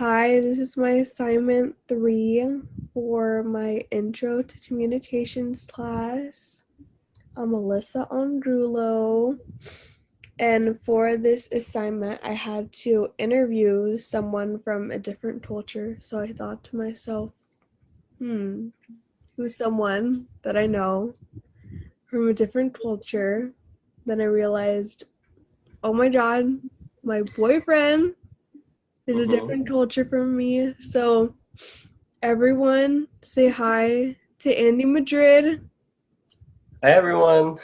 Hi, this is my assignment 3 for my Intro to Communications class. I'm Alyssa Andrulo, and for this assignment, I had to interview someone from a different culture. So I thought to myself, who's someone that I know from a different culture? Then I realized, oh my god, my boyfriend is a hmm different culture from me. So everyone, say hi to Andy Madrid. Hi everyone.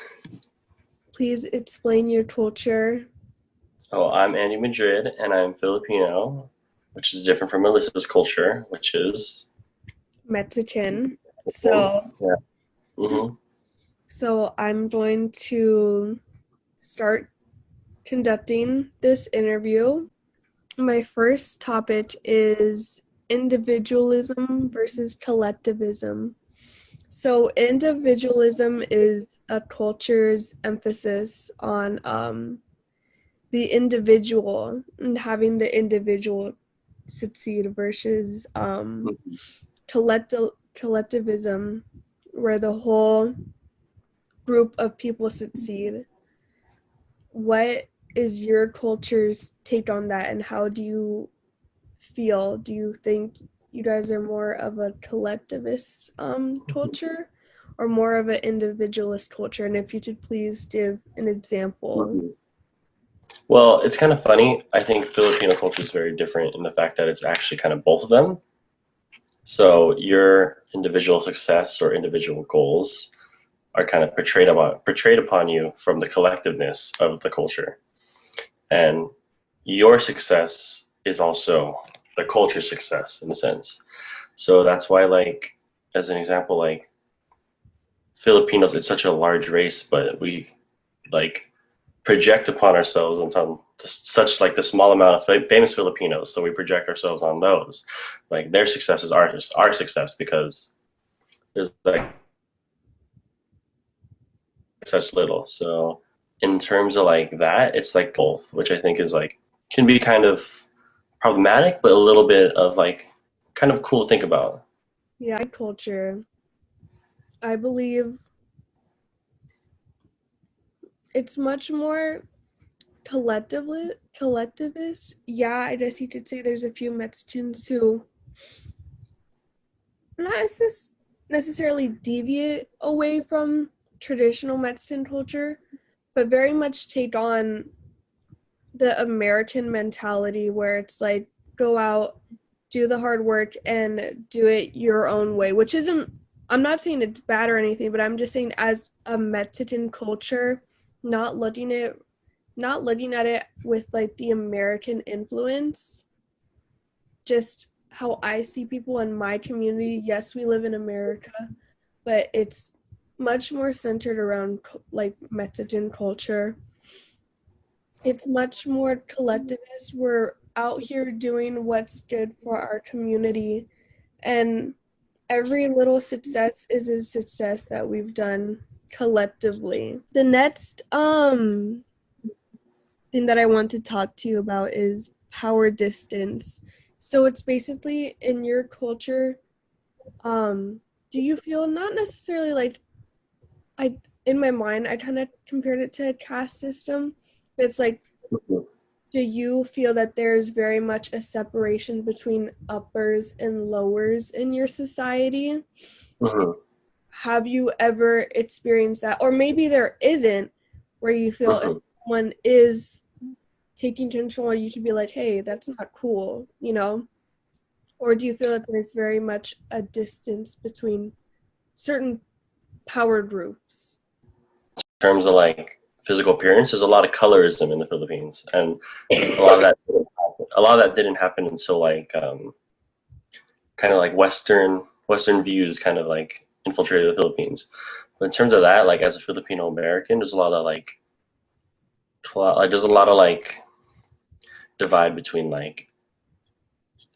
Please explain your culture. Oh, I'm Andy Madrid and I'm Filipino, which is different from Alyssa's culture, which is Mexican. Mexican. So, Yeah. hmm so I'm going to start conducting this interview. My first topic is individualism versus collectivism. So, individualism is a culture's emphasis on the individual and having the individual succeed versus collectivism where the whole group of people succeed. What is your culture's take on that, and how do you feel? Do you think you guys are more of a collectivist culture or more of an individualist culture? And if you could please give an example. hmm Well, it's kind of funny. I think Filipino culture is very different in the fact that it's actually kind of both of them. So your individual success or individual goals are kind of portrayed upon you from the collectiveness of the culture, and your success is also the culture's success in a sense. So that's why, like, as an example, like Filipinos, it's such a large race, but we like project upon ourselves on such like the small amount of famous Filipinos. So we project ourselves on those. Like their success is our success because there's like such little. So in terms of like that, it's like both, which I think is like can be kind of problematic, but a little bit of like kind of cool to think about. Yeah, culture. I believe it's much more collectivist. Yeah, I guess you could say there's a few Mexicans who not necessarily deviate away from traditional Mexican culture, but very much take on the American mentality where it's like go out, do the hard work, and do it your own way, which isn't, I'm not saying it's bad or anything, but I'm just saying as a Mexican culture, not looking at not looking at it with like the American influence, just how I see people in my community. Yes, we live in America, but it's much more centered around like Mexican culture. It's much more collectivist. We're out here doing what's good for our community, and every little success is a success that we've done collectively. The next thing that I want to talk to you about is power distance. So it's basically in your culture, do you feel not necessarily like I in my mind I kind of compared it to a caste system, but it's like do you feel that there's very much a separation between uppers and lowers in your society? Mm-hmm. Have you ever experienced that? Or maybe there isn't, where you feel if Mm-hmm. someone is taking control, you could be like, hey, that's not cool, you know? Or do you feel that there's very much a distance between certain power groups? Terms of like physical appearance, there's a lot of colorism in the Philippines, and a lot of that a lot of that didn't happen until like kind of like Western views kind of like infiltrated the Philippines. But in terms of that, like as a Filipino American, there's a lot of like there's a lot of like divide between like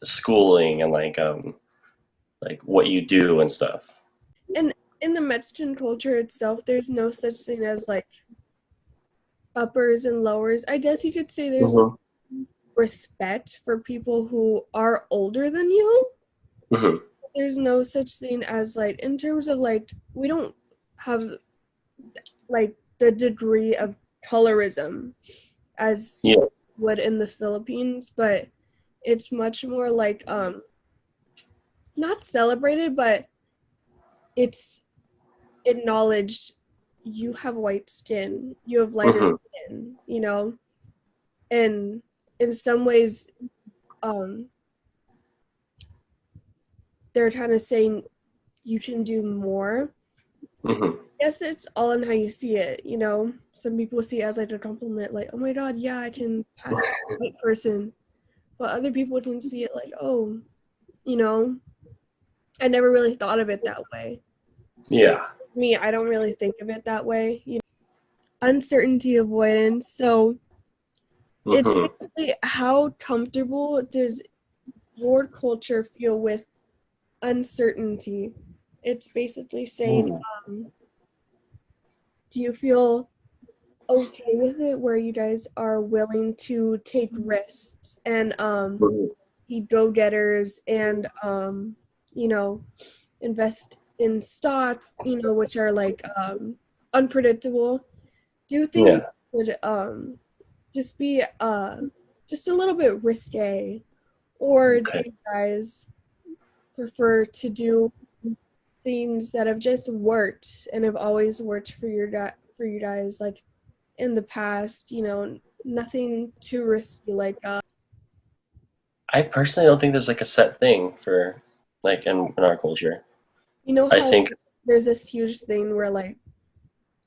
schooling and like what you do and stuff. And in the Mexican culture itself, there's no such thing as like uppers and lowers. I guess you could say there's like Mm-hmm. respect for people who are older than you. Hmm. There's no such thing as like in terms of like we don't have like the degree of colorism as Yeah. would in the Philippines, but it's much more like not celebrated, but it's acknowledged. You have white skin, you have lighter Hmm. skin, you know, and in some ways um they're kind of saying you can do more. Hmm. Guess it's all in how you see it, you know. Some people see it as like a compliment, like, oh my god, yeah, I can pass for a white person. But other people can see it like, oh, you know, I never really thought of it that way. Yeah. Me, I don't really think of it that way. You know, uncertainty avoidance. So it's Hmm. basically how comfortable does your culture feel with uncertainty? It's basically saying, um, do you feel okay with it where you guys are willing to take risks and Hmm. be go-getters and you know, invest in stocks, you know, which are like unpredictable. Do things Yeah. would just be just a little bit risque, or do Okay. you guys prefer to do things that have just worked and have always worked for for you guys, like in the past, you know, nothing too risky, like I personally don't think there's like a set thing for like in our culture. you know I how think. there's this huge thing where like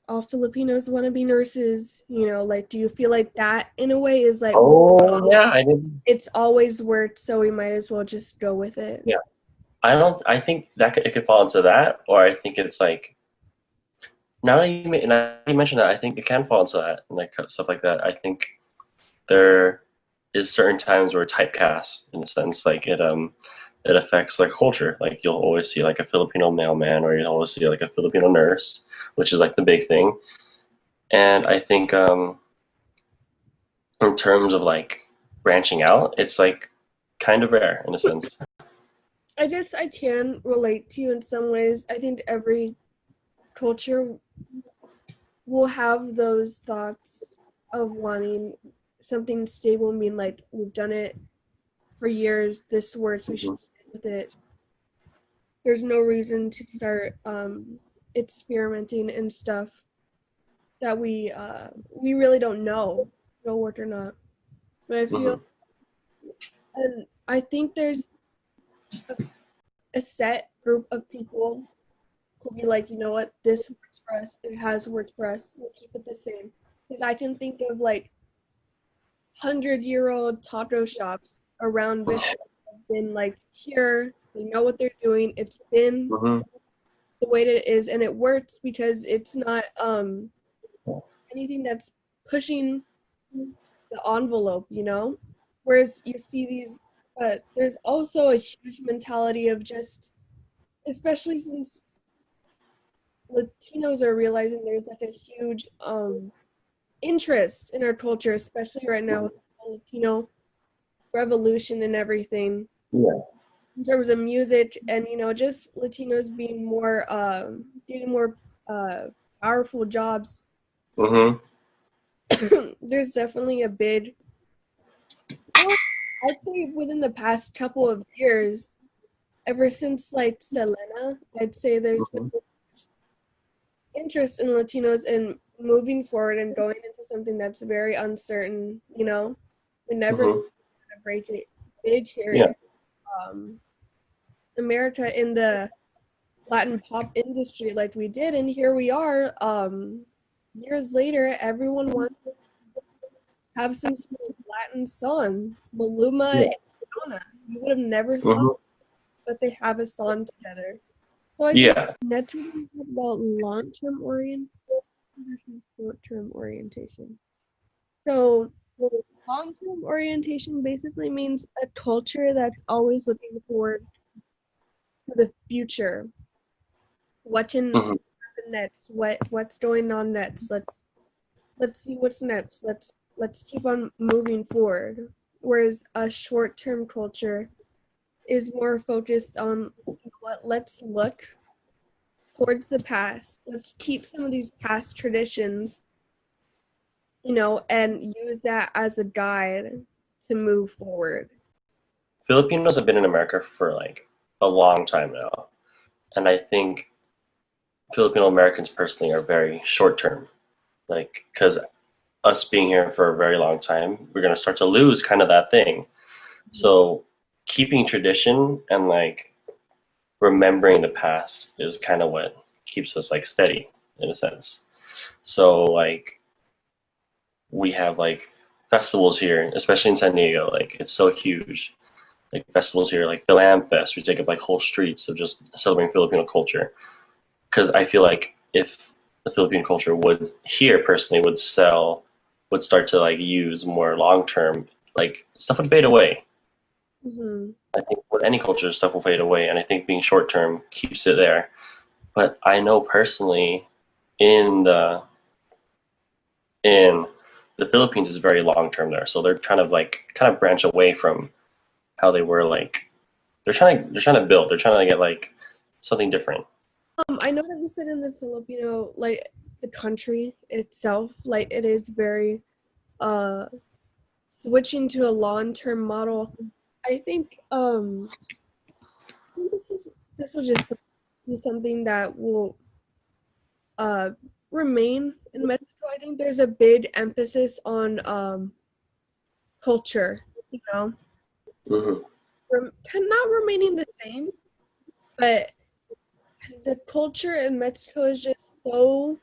all Filipinos want to be nurses, you know, like do you feel like that in a way is like, Oh yeah, I didn't. it's always worked, so we might as well just go with it. Yeah, I don't. I think that it could fall into that, or I think it's like now that you mention that, I think it can fall into that and like stuff like that. I think there is certain times where typecast in a sense, like it affects like culture. Like you'll always see like a Filipino mailman, or you'll always see like a Filipino nurse, which is like the big thing. And I think in terms of like branching out, it's like kind of rare in a sense. I guess I can relate to you in some ways. I think every culture will have those thoughts of wanting something stable, mean like we've done it for years, this works, we Hmm. should stick with it. There's no reason to start experimenting and stuff that we really don't know will work or not. But I feel, Hmm. and I think there's a set group of people who'll be like, you know what, this works for us, it has worked for us, we'll keep it the same. Because I can think of like 100-year-old taco shops around Vista have been like here, they know what they're doing, it's been Hmm. the way that it is, and it works because it's not anything that's pushing the envelope, you know? Whereas you see these, but there's also a huge mentality of just, especially since Latinos are realizing there's like a huge interest in our culture, especially right now with the Latino revolution and everything Yeah. in terms of music and you know just Latinos being more getting more uh powerful jobs. Hmm. There's definitely a big, well, I'd say within the past couple of years, ever since like Selena, I'd say there's been Hmm. interest in Latinos in moving forward and going into something that's very uncertain. You know, we never Hmm. break it big here Yeah. in America in the Latin pop industry like we did, and here we are. Years later, everyone wants to have some sort of Latin song. Maluma Yeah. and Madonna. You would have never thought, Hmm. but they have a song together. So I think Yeah. that's what we talk about long-term orientation versus short-term orientation. So long-term orientation basically means a culture that's always looking forward to the future. What can Hmm. happen next? What's going on next? Let's see what's next. Let's keep on moving forward. whereas a short-term culture is more focused on what let's look towards the past. Let's keep some of these past traditions, and use that as a guide to move forward. Filipinos have been in America for like a long time now, and I think Filipino Americans personally are very short term, like because us being here for a very long time, we're gonna start to lose kind of that thing. So keeping tradition and like remembering the past is kind of what keeps us like steady in a sense. So like we have like festivals here, especially in San Diego, like it's so huge. Like festivals here, like Philam Fest, we take up like whole streets of just celebrating Filipino culture. Because I feel like if the Filipino culture would here personally would start to like use more long term, like stuff would fade away. Mm-hmm. I think with any culture, stuff will fade away, and I think being short term keeps it there. But I know personally, in the in the Philippines is very long term there, so they're trying to like kind of branch away from how they were like. They're trying to build. They're trying to get like something different. I know that you said in the Filipino, like the country itself, like it is very uh switching to a long-term model. I think this will just be something that will uh remain in Mexico. I think there's a big emphasis on culture, Hmm. not remaining the same, but the culture in Mexico is just so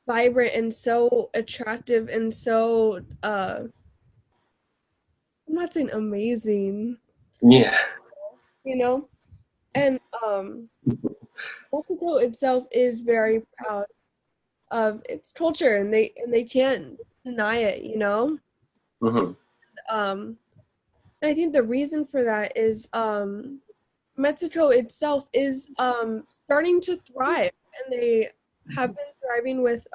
vibrant and so attractive and so I'm not saying amazing, Yeah. you know? And Mexico itself is very proud of its culture and they can't deny it. Hmm. And I think the reason for that is Mexico itself is starting to thrive and they have been thriving with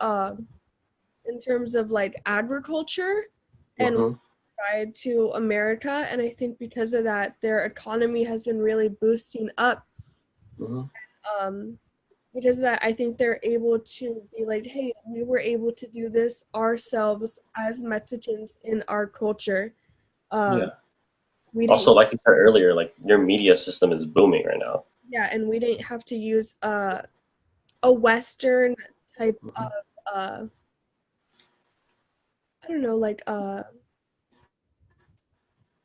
in terms of like agriculture and Hmm. tied to America. And I think because of that, their economy has been really boosting up. Hmm. Um, because of that, I think they're able to be like, hey, we were able to do this ourselves as Mexicans in our culture. Um, Yeah. we Also, didn't, like you said earlier, like your media system is booming right now. yeah, and we didn't have to use a Western type Hmm. of I don't know, like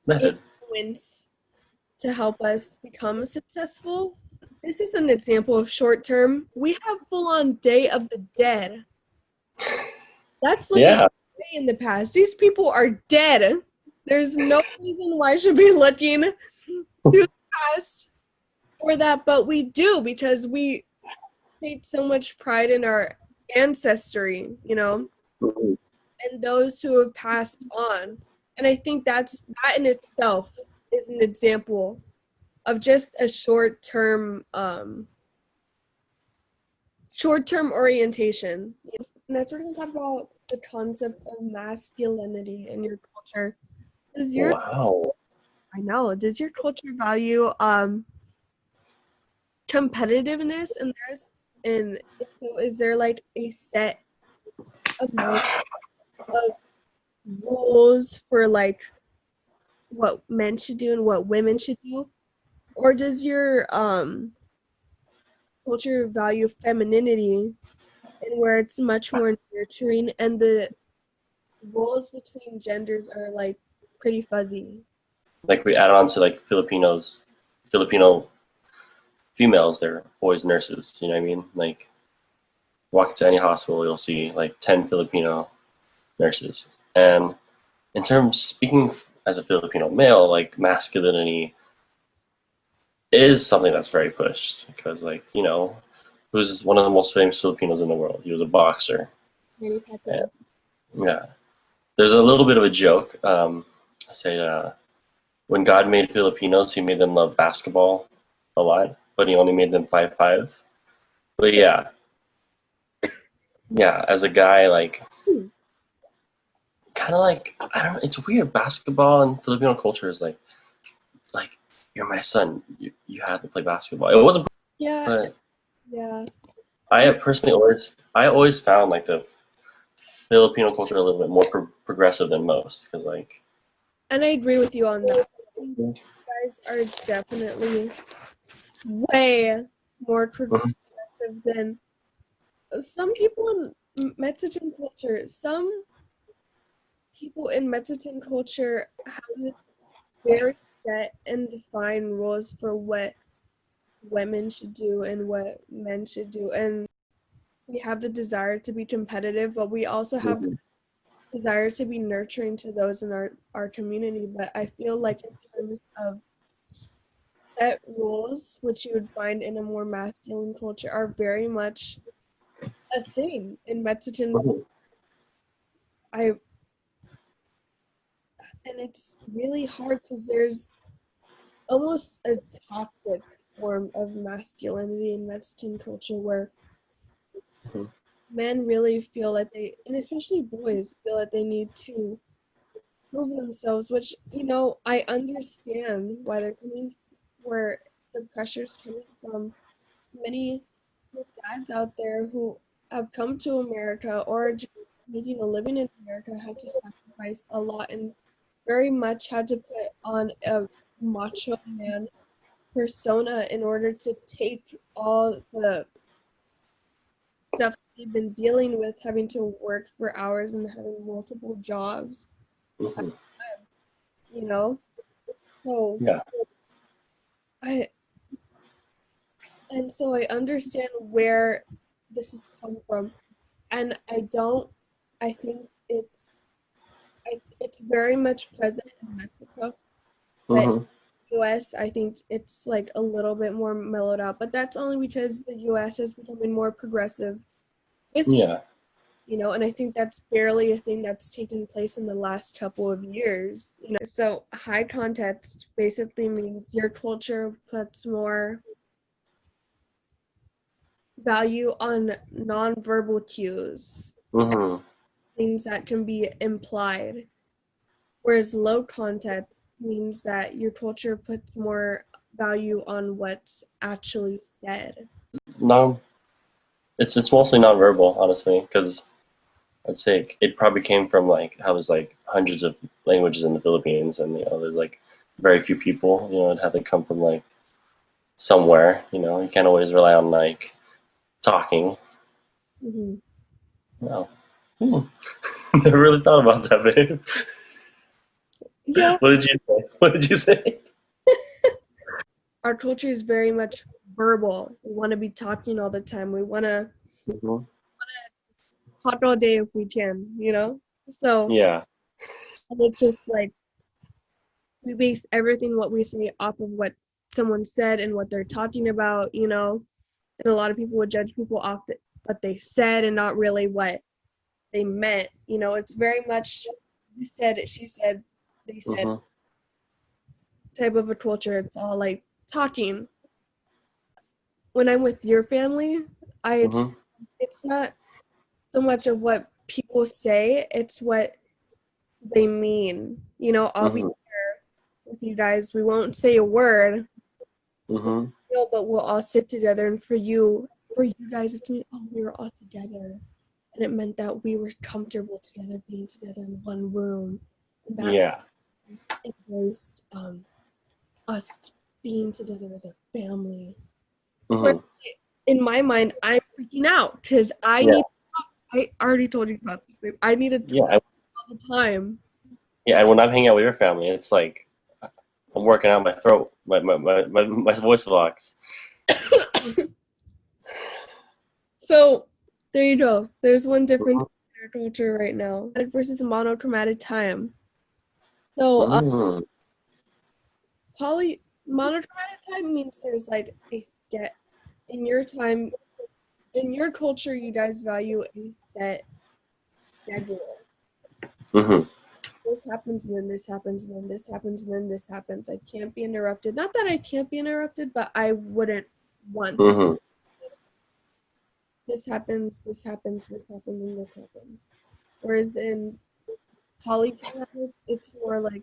Method. influence to help us become successful. This is an example of short term. We have full on Day of the Dead. That's looking Yeah. way in the past. These people are dead. There's no reason why I should be looking to the past for that, but we do because we take so much pride in our ancestry, Mhm. and those who have passed on. And I think that in itself is an example of just a short term orientation. And that's what we're going to talk about the concept of masculinity in your culture. Does your Wow. I know, does your culture value competitiveness in theirs? And if so, is there like a set amount of rules for like what men should do and what women should do? Or does your culture value femininity and where it's much more nurturing and the roles between genders are like pretty fuzzy? Like we add on to like Filipino females, they're always nurses. You know what I mean? Like walk into any hospital, you'll see like 10 Filipino nurses. And in terms speaking as a Filipino male, like masculinity is something that's very pushed because like who's one of the most famous Filipinos in the world. He was a boxer. Manny And Pacquiao. yeah, there's a little bit of a joke. I say when God made Filipinos, He made them love basketball a lot, but He only made them 5'5". But yeah, as a guy, like Hmm. kind of like, I don't know, it's weird. Basketball and Filipino culture is like you're my son. You had to play basketball. It wasn't, Yeah, but yeah. I always found like the Filipino culture a little bit more progressive than most because like. And I agree with you on that. I think you guys are definitely way more Mhm. progressive than some people in Mexican culture. Some people in Mexican culture have this very set and defined rules for what women should do and what men should do. And we have the desire to be competitive, but we also have the Mhm. desire to be nurturing to those in our community. But I feel like in terms of set rules, which you would find in a more masculine culture, are very much a thing in Mexican culture. Mhm. I and it's really hard because there's almost a toxic form of masculinity in Mexican culture where Mhm. men really feel that they, and especially boys, feel that they need to prove themselves, which, I understand why they're coming, where the pressure's coming from. Many dads out there who have come to America or just making a living in America had to sacrifice a lot and very much had to put on a macho man persona in order to take all the stuff they've been dealing with, having to work for hours and having multiple jobs, Mhm. you know? So Yeah. I and so I understand where this has come from. And I think it's very much present in Mexico, but Mhm. US, I think it's like a little bit more mellowed out. But that's only because the US is becoming more progressive with, Yeah. and I think that's barely a thing that's taken place in the last couple of years. So high context basically means your culture puts more value on nonverbal cues, Mhm. things that can be implied. Whereas low context means that your culture puts more value on what's actually said. No, it's mostly nonverbal, honestly, because I'd say it probably came from like how there's like hundreds of languages in the Philippines, and there's like very few people. It had to come from like somewhere. You can't always rely on like talking. Mm-hmm. No, hmm. Never really thought about that, babe. Yeah, What did you say? What did you say? our culture is very much verbal. We want to be talking all the time. We want to Mhm. talk all day if we can. So Yeah. and it's just like we base everything what we say off of what someone said and what they're talking about. And a lot of people would judge people off what they said and not really what they meant. It's very much you said it, she said, they said Mhm. type of a culture. It's all like talking. When I'm with your family, I Mhm. it's not so much of what people say, it's what they mean. I'll be Mhm. with you guys. We won't say a word, Mhm. but we'll all sit together. And for you guys, it's me. Oh, we were all together, and it meant that we were comfortable together, being together in one room, and that Yeah. embraced us being together as a family. Where Mhm. in my mind, I'm freaking out because Yeah. I already told you about this, babe. I need to talk Yeah. all the time. Yeah. And when I'm hanging out with your family, it's like I'm working out my throat, my voice box. So there you go. There's one difference in our culture right now. Versus monochromatic time. So Mm. poly monochromatic time means there's like a set in your time in your culture. You guys value a set schedule. Mhm. This happens and then this happens and then this happens and then this happens. I can't be interrupted. Not that I can't be interrupted, but I wouldn't want to. Mhm. This happens, this happens, this happens, and this happens. Whereas in polykinetic, it's more like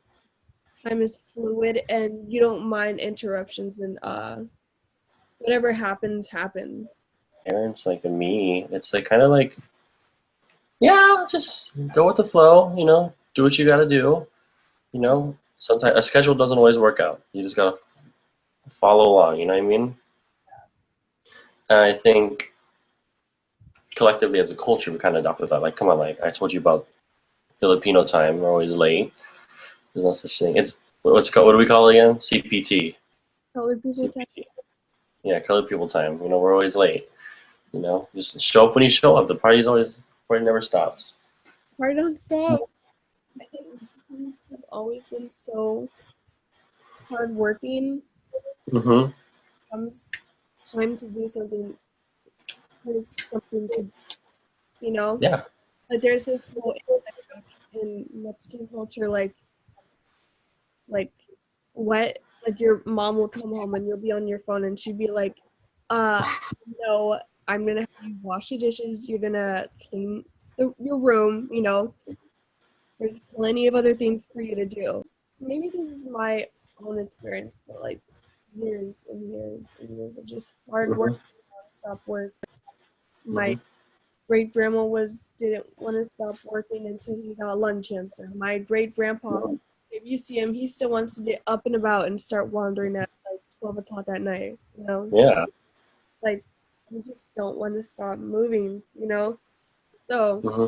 time is fluid and you don't mind interruptions and whatever happens happens. Parents like me, it's like kind of like, yeah, just go with the flow, do what you got to do. Sometimes a schedule doesn't always work out. You just got to follow along, you know what I mean? And I think collectively as a culture, we kind of adopted that. Like, come on, like I told you about Filipino time, we're always late. There's no such thing. It's what do we call it again? CPT. Colored people time. CPT. Yeah, colored people time. We're always late. Just show up when you show up. The party never stops. Party don't stop. I think Muslims have always been so hardworking. Mm-hmm. Comes time to do something, there's something to do, Yeah. Like there's this whole in Mexican culture, like what, like your mom will come home and you'll be on your phone and she'd be like, uh no, I'm gonna have you wash the dishes, you're gonna clean your room, there's plenty of other things for you to do. Maybe this is my own experience, but like years and years and years of just hard work, nonstop work. My great grandma didn't want to stop working until he got lung cancer. My great grandpa, if you see him, he still wants to get up and about and start wandering at like 12 o'clock at night. Yeah. Like we just don't want to stop moving. So Mm-hmm.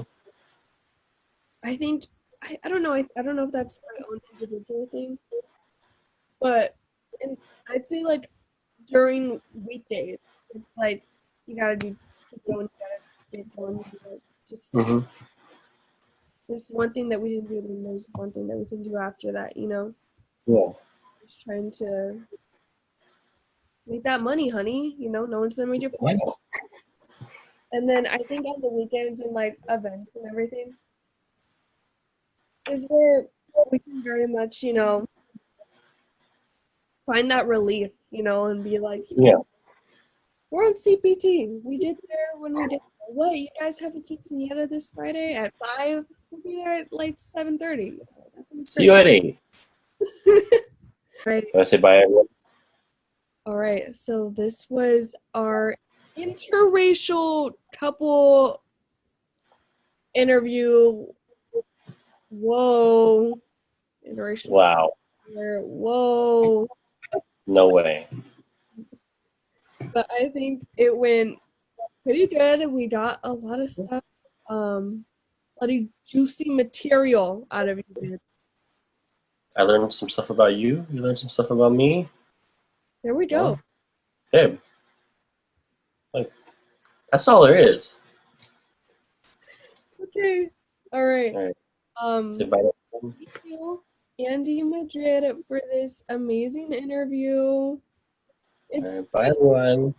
I think I don't know. I don't know if that's my own individual thing, but and I'd say like during weekdays, it's like you gotta keep going, you gotta get going, you gotta just Mm-hmm. there's one thing that we didn't do, then there's one thing that we can do after that, Yeah. Just trying to make that money, honey. No one's gonna make you fun. And then I think on the weekends and like events and everything is where we can very much, find that relief, and be like, Yeah. we're on CPT. We did there when we did. What, you guys have a quinceañera this Friday at 5? We'll be there at like 7:30. See you at 8. Right. Can I say bye, everyone? All right. So this was our interracial couple interview. Whoa. Interracial. Wow. Whoa. No way. But I think it went pretty good. We got a lot of stuff, a lot of juicy material out of you. I learned some stuff about you. You learned some stuff about me. There we go. Babe. Like, that's all there is. Okay. All right. All right. Say bye to everyone. Thank you, Andy Madrid, for this amazing interview. All right, bye, everyone.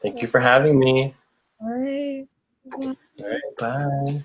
Thank you for having me. All right. All right, bye.